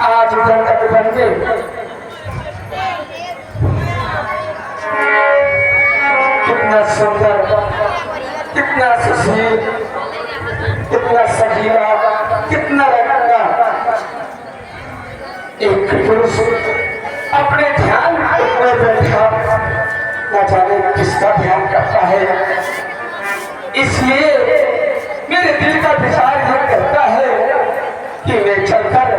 आज दंडक बन गए। कितना सुंदर, कितना सुशील, कितना सजीला, कितना रंगा एक पुरुष अपने ध्यान में बैठा न जाने किसका ध्यान करता है। इसलिए मेरे दिल का विचार यह करता है कि मैं चलकर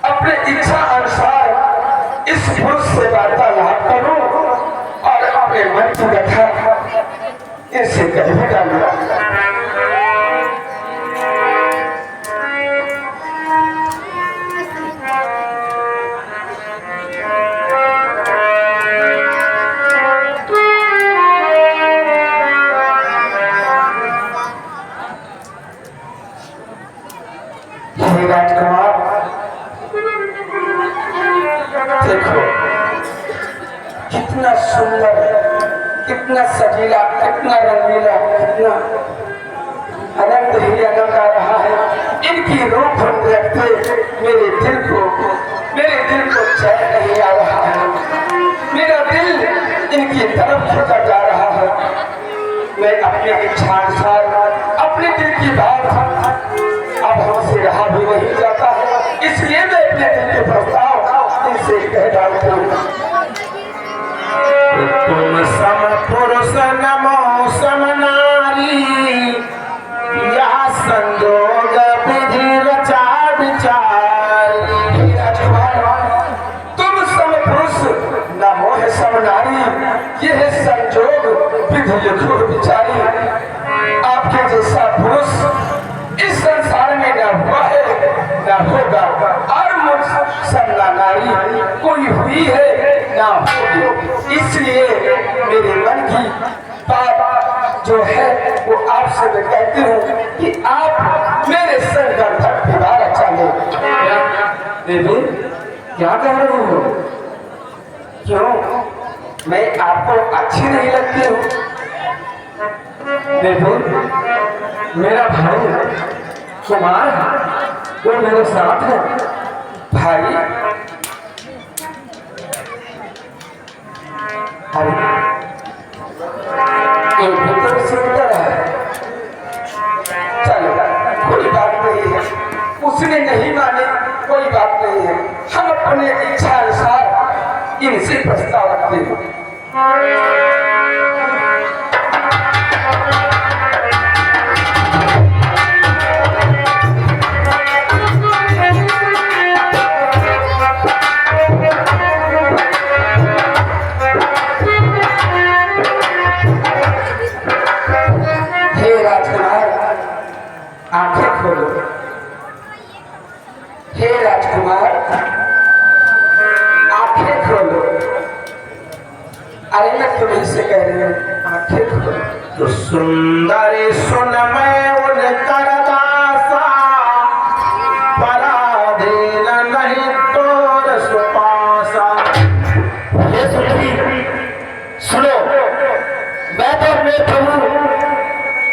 अपनी इच्छा अनुसार इस पुरुष से वार्तालाप करूं और अपने मन की व्यथा इनसे कह भी डालूं। राजकुमार देखो कितना सुंदर, कितना सजीला, कितना रंगीला, कितना आनंद ही आनंद आ रहा है। इनकी रूप देखते मेरे दिल को चैन नहीं आ रहा है। मेरा दिल इनकी तरफ खिंचा जा रहा है। मैं अपनी इच्छा अनुसार अपने दिल की बात अब हमसे रहा भी नहीं जाता है। इसलिए मैं अपने दिल के प्रस्ताव इनसे कह डालता हूँ। तुम सम पुरुष नमो सम नारी, यह संजोग विधि रचा विचार। तुम सम पुरुष नमो है सम नारी, यह संजोग विधि लिखो विचारी। आपके जैसा पुरुष इस संसार में न हुआ है न होगा, और मुझ समना नारी कोई हुई है ना होगी। इसलिए मेरे मन की बात जो है वो आपसे मैं कहती हूँ कि आप मेरे सर का धक विवाह रचा ले। बेबी क्या कह रहे हो? क्यों मैं आपको अच्छी नहीं लगती हूँ? देखो मेरा भाई कुमार वो मेरे साथ है। भाई तो सुंदर है। चलो कोई बात नहीं है, उसने नहीं माने कोई बात नहीं है। हम अपने इच्छा अनुसार इनसे प्रस्ताव रखते हैं। आंखें खोलो। हे राजकुमार आंखें खोलो। अरे मैं तुम्हें से कह रही हूँ आंखें खोलो। तो सुंदर सुन मैं उनकर दासा, पराधीन नहीं तोर सुपासा। ये सुनो, मैं तो अपने प्रभु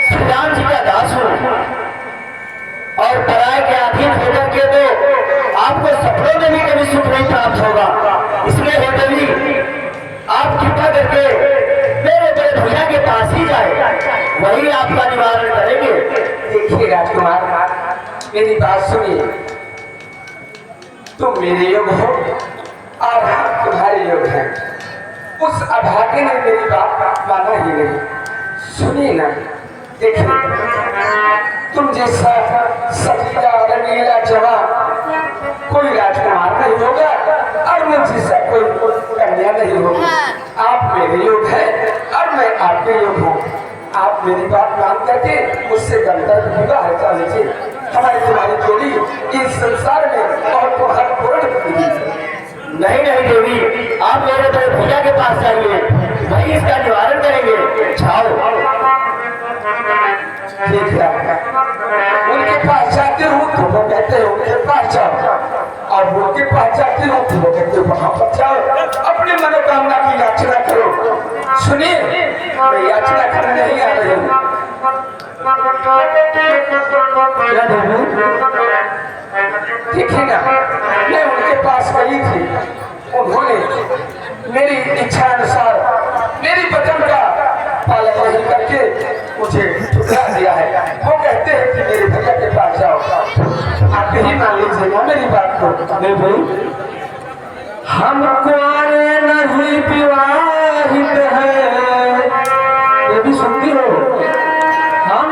श्री राम जी का दास हूँ और पराये के अधीन होकर के तो आपको सपनों में भी कभी सुख नहीं प्राप्त होगा। इसलिए हे देवी आप कृपा करके मेरे बड़े भैया के पास ही जाए, वही आपका निवारण करेंगे। देखिए राजकुमार मेरी बात सुनिए। तुम मेरे योग हो और हम तुम्हारे योग हैं। उस अभागे ने मेरी बात माना ही नहीं। सुनिए ना, देखिए तुम जैसा सजीला रंगीला जवान कोई राजकुमार नहीं होगा और मुझ जैसा कोई कन्या नहीं होगी। आप मेरे योग हैं और मैं आपके योग हूँ। आप मेरी बात मान करके मुझसे गंतव्य विवाह रचा लीजिए। हमारी तुम्हारी जोड़ी इस संसार में बहुत महत्वपूर्ण होगी। नहीं नहीं देवी आप मेरे बड़े भैया के पास जाइए, वही इसका निवारण करेंगे। जाओ। उनके पास जाते हो तो वो कहते हो उनके पास जाओ, और उनके पास जाते हो तो वो कहते हो वहां पर जाओ। अपनी मनोकामना की याचना करो। सुनिए मैं याचना करने नहीं आ रही हूँ, क्या देवी? देखिए ना, मैं उनके पास गई थी, उन्होंने मेरी इच्छा अनुसार मेरी बचन का पालन नहीं करके मुझे ठुकरा दिया है। वो कहते हैं कि मेरे भैया के पास जाओ। आप ही मान लीजिएगा मेरी बात को। देवी, हम कुआरे नहीं विवाहित है, ये भी सुनती हो? हम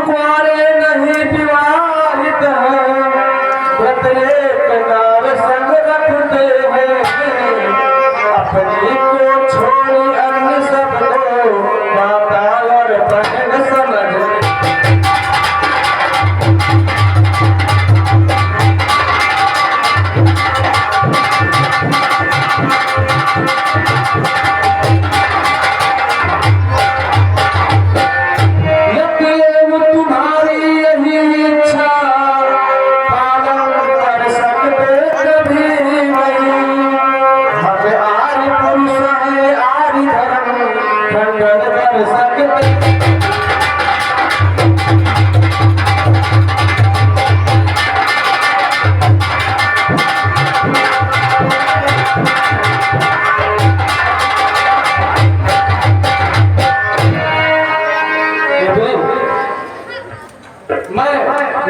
कुआरे नहीं विवाहित है, व्रत एक नार संग रखते हैं, अपनी को छोड़ी अन्य सब को माता और बहन समझ।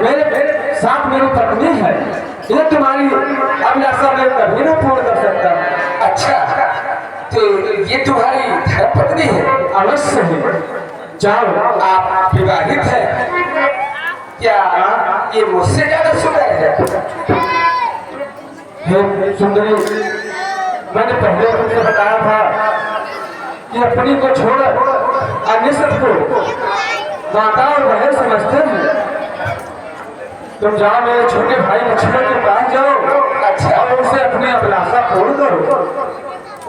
मेरे साथ मेरी पत्नी है, ये तुम्हारी अभिलाषा मैं कभी ना पूर्ण कर सकता। अच्छा, तो ये तुम्हारी धर्मपत्नी है? अवश्य है। जाओ। आप विवाहित है क्या? ये मुझसे ज्यादा सुंदर है। हे सुंदरी, मैंने पहले तुमसे बताया था कि अपनी को छोड़ अन्य सबको माता और बहन समझते हैं। तुम जाओ, मेरे छोटे भाई लक्ष्मण के पास जाओ। अच्छा, और उनसे अपनी अभिलाषा पूर्ण करो।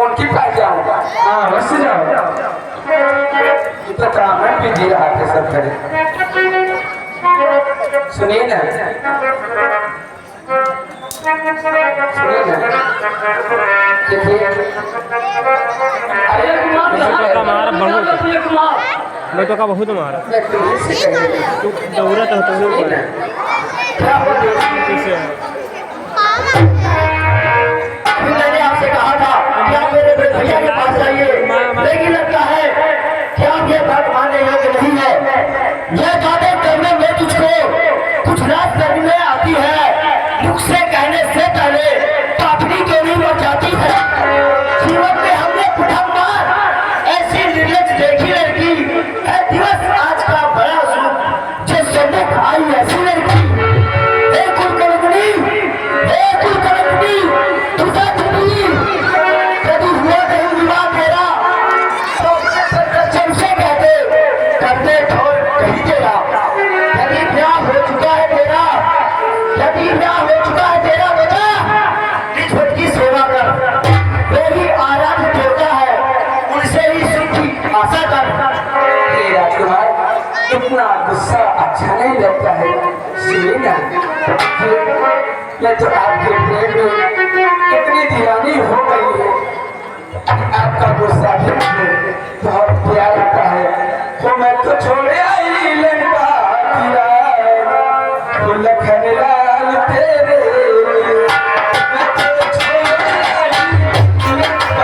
उनके पास जाऊंगा? हाँ, अवश्य जाओ। इतना काम है भी रहा के सब करे। सुनिए ना, सुनिए ना, देखिए, मैं तो का बहुत मारा मैं तुम्हें से कह तू दौड़ा तो सुनिए ना, क्या कैसे अभी मैंने आपसे कहा था कि आप मेरे बड़े भैया के पास जाइए, लेकिन लगता है कि आप ये बात मानने योग्य नहीं है। यह बातें करने में तुझको कुछ रात करने आती है, मुख से कहने से पहले काफी क्यों नहीं मर जाती है। जीवन में हमने प्रथम बार ऐसी निर्लज देखी लड़की है, दिवस आज का बड़ा सुख जिस सम्मुख आई ऐसी लड़की। इतना गुस्सा अच्छा नहीं लगता है। सुनिए ना, मैं तो आपके प्रेम में इतनी दीवानी हो गई है, आपका गुस्सा भी मुझे बहुत प्यार आता है। तो मैं तो छोड़े आई लंका दिया लखन लाल तेरे लिए। मैं तो छोड़े आई लंका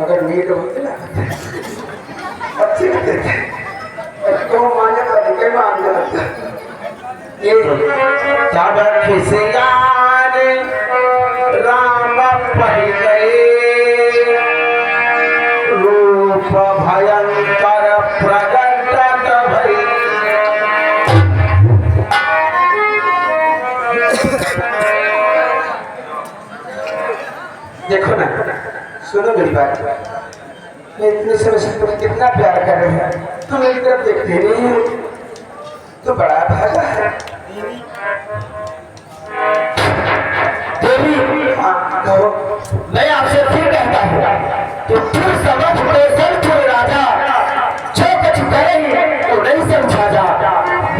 अगर मीट होते ना अच्छे लगते थे तो माने तरीके में आने लगता ये तब खिसियान राम पहिले रूप भयंकर प्रगट भई। देखो ना सुनो मेरी बात मैं इतने समय से तुम्हें कितना प्यार कर रही हूँ तुम मेरी तरफ देखते नहीं हो तो बड़ा भागा है देवी हाँ कहो मैं आपसे फिर कहता हूँ कि फिर समझ कौशल फिर राजा जो कुछ करेंगे तो नहीं समझा जा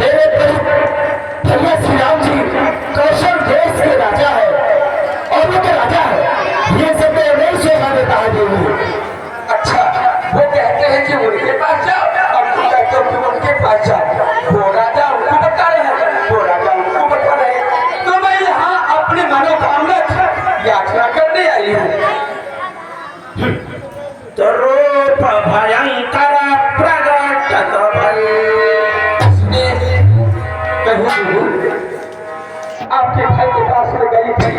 मेरे भैया श्री राम जी कौशल देश के राजा है और वो के राजा है ये सब मैं नहीं शोभा देता है देवी। अच्छा वो कहते हैं कि उनके पास जाओ और तुम कहते हो कि उनके पास जाओ वो राजा उनको बता रहे हैं वो राजा उनको बता रहे हैं तो मैं यहाँ अपनी मनोकामना यात्रा करने आई हूँ तो रूप भयंकर प्रगट भई। आपके भाई के पास में गई थी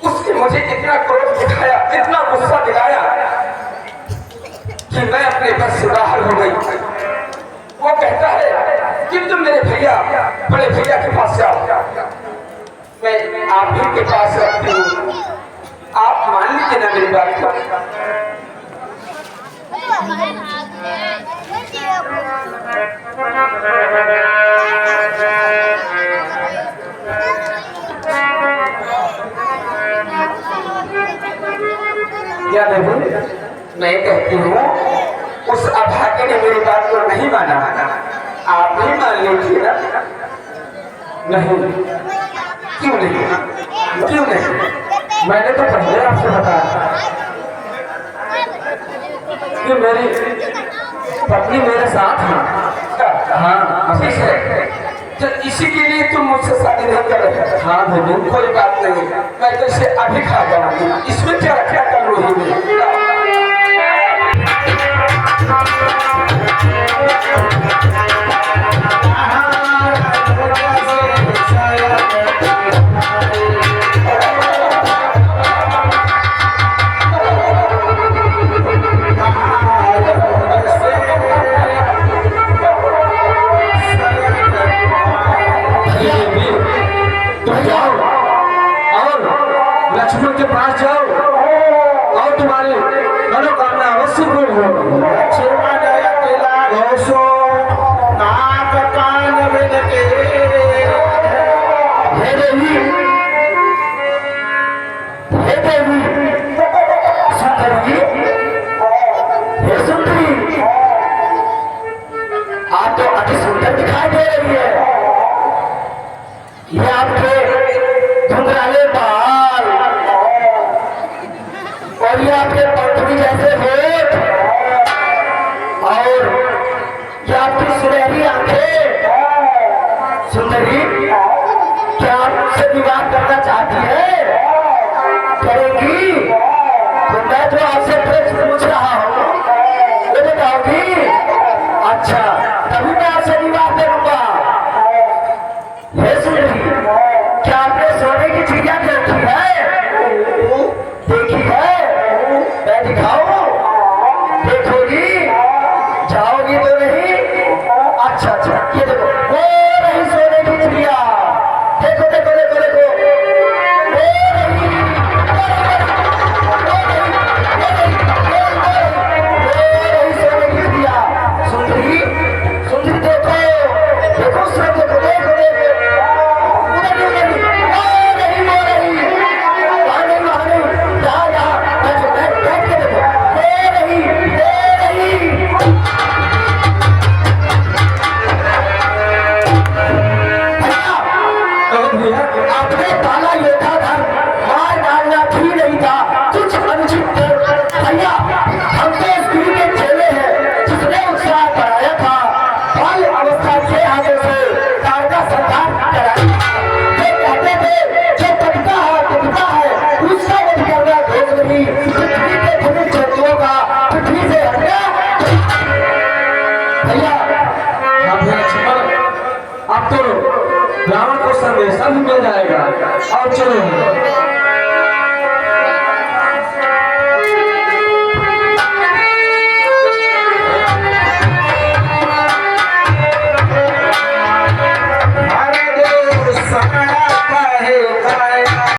उसने मुझे इतना क्रोध दिखाया इतना गुस्सा दिलाया कि मैं अपने बस से बाहर हो गई वो कहता है कि तुम मेरे भैया बड़े भैया के पास जाओ मैं आप ही के पास रहती हूँ आप मान लीजिए ना मेरी बात को क्या देवी मैं कहती हूँ उस अभागे ने मेरी बात को नहीं माना आप ही मान लीजिए ना नहीं क्यों नहीं क्यों नहीं मैंने तो पहले आपसे बताया कि मेरी पत्नी मेरे साथ है। हाँ ठीक है तो इसी के लिए तुम मुझसे शादी नहीं कर रहे हाँ देवी कोई बात नहीं मैं तो इसे अभी खा जाऊंगी इसमें क्या क्या कर रही हूँ तुम जाओ और लक्ष्मण के पास जाओ और तुम्हारी मनोकामना अवश्य पूर्ण हो। नाक कान मिलके हे देवी सुंदरी हे सुंदरी आप तो अति सुंदर दिखाई दे रही है ये आपके घुंघराले बाल और ये आपके पंखुड़ी जैसे होठ भैया हाँ भैया लक्ष्मण, अब तो रावण को संदेशा भी मिल जाएगा। और चलो